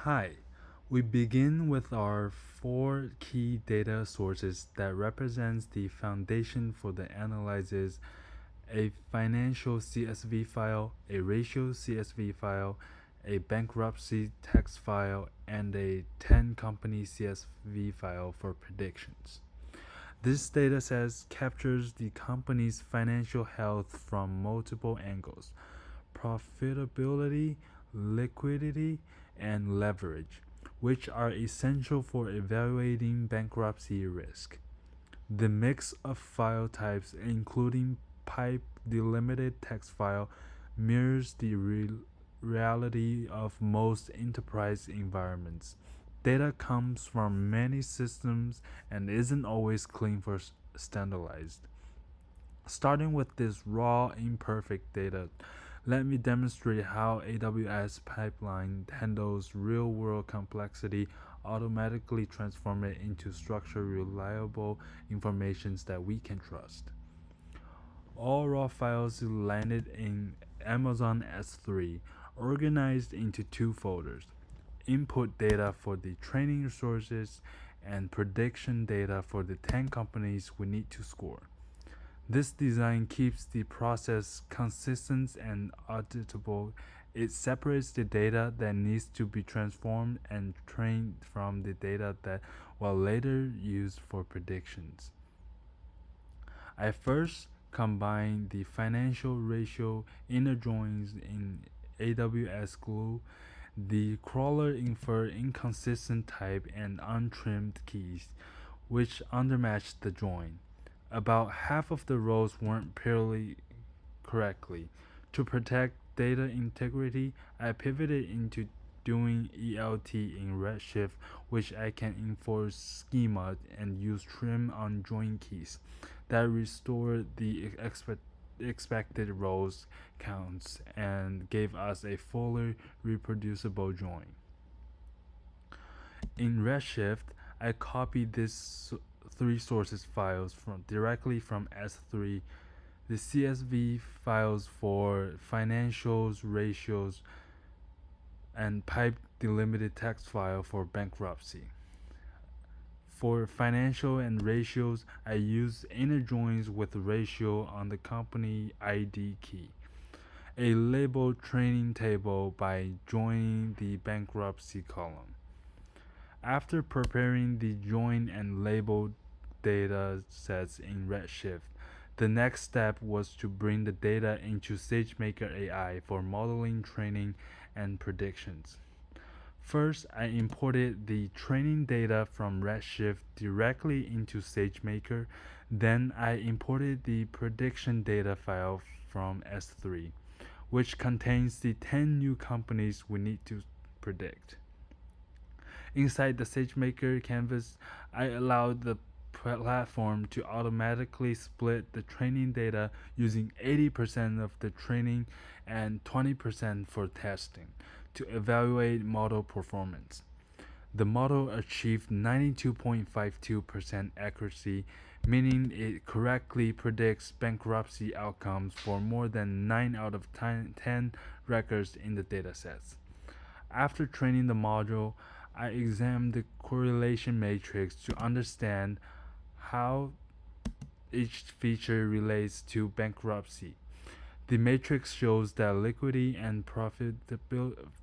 Hi, we begin with our four key data sources that represents the foundation for the analysis: a financial CSV file, a ratio CSV file, a bankruptcy text file, and a 10 company CSV file for predictions. This dataset captures the company's financial health from multiple angles: profitability, liquidity, and leverage, which are essential for evaluating bankruptcy risk. The mix of file types, including pipe delimited text file, mirrors the reality of most enterprise environments. Data comes from many systems and isn't always clean for standardized. Starting with this raw, imperfect data, let me demonstrate how AWS pipeline handles real-world complexity, automatically transform it into structured, reliable information that we can trust. All raw files landed in Amazon S3, organized into two folders: input data for the training sources and prediction data for the 10 companies we need to score. This design keeps the process consistent and auditable. It separates the data that needs to be transformed and trained from the data that will later used for predictions. I first combine the financial ratio inner joins in AWS Glue. The crawler inferred inconsistent type and untrimmed keys, which undermatched the join. About half of the rows weren't purely correctly. To protect data integrity, I pivoted into doing ELT in Redshift, which I can enforce schema and use trim on join keys that restore the expected rows counts and gave us a fully reproducible join. In Redshift, I copied these three sources files directly from S3: the CSV files for financials, ratios, and pipe delimited text file for bankruptcy. For financial and ratios, I use inner joins with ratio on the company ID key, a labeled training table by joining the bankruptcy column. After preparing the join and labeled data sets in Redshift, the next step was to bring the data into SageMaker AI for modeling, training, and predictions. First, I imported the training data from Redshift directly into SageMaker. Then I imported the prediction data file from S3, which contains the 10 new companies we need to predict. Inside the SageMaker canvas, I allowed the platform to automatically split the training data using 80% of the training and 20% for testing to evaluate model performance. The model achieved 92.52% accuracy, meaning it correctly predicts bankruptcy outcomes for more than 9 out of 10 records in the datasets. After training the module, I examined the correlation matrix to understand how each feature relates to bankruptcy. The matrix shows that liquidity and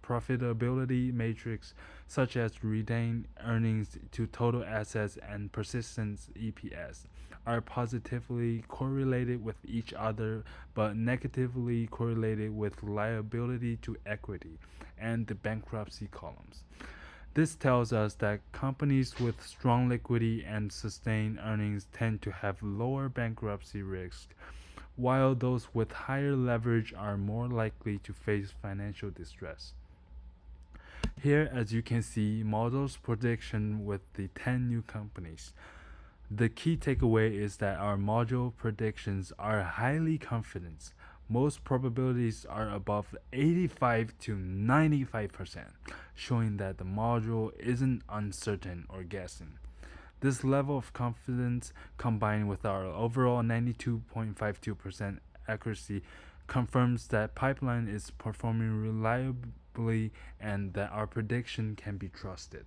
profitability matrix, such as retained earnings to total assets and persistent EPS, are positively correlated with each other but negatively correlated with liability to equity and the bankruptcy columns. This tells us that companies with strong liquidity and sustained earnings tend to have lower bankruptcy risk, while those with higher leverage are more likely to face financial distress. Here, as you can see, models prediction with the 10 new companies. The key takeaway is that our module predictions are highly confident. Most probabilities are above 85 to 95%, showing that the module isn't uncertain or guessing. This level of confidence, combined with our overall 92.52% accuracy, confirms that pipeline is performing reliably and that our prediction can be trusted.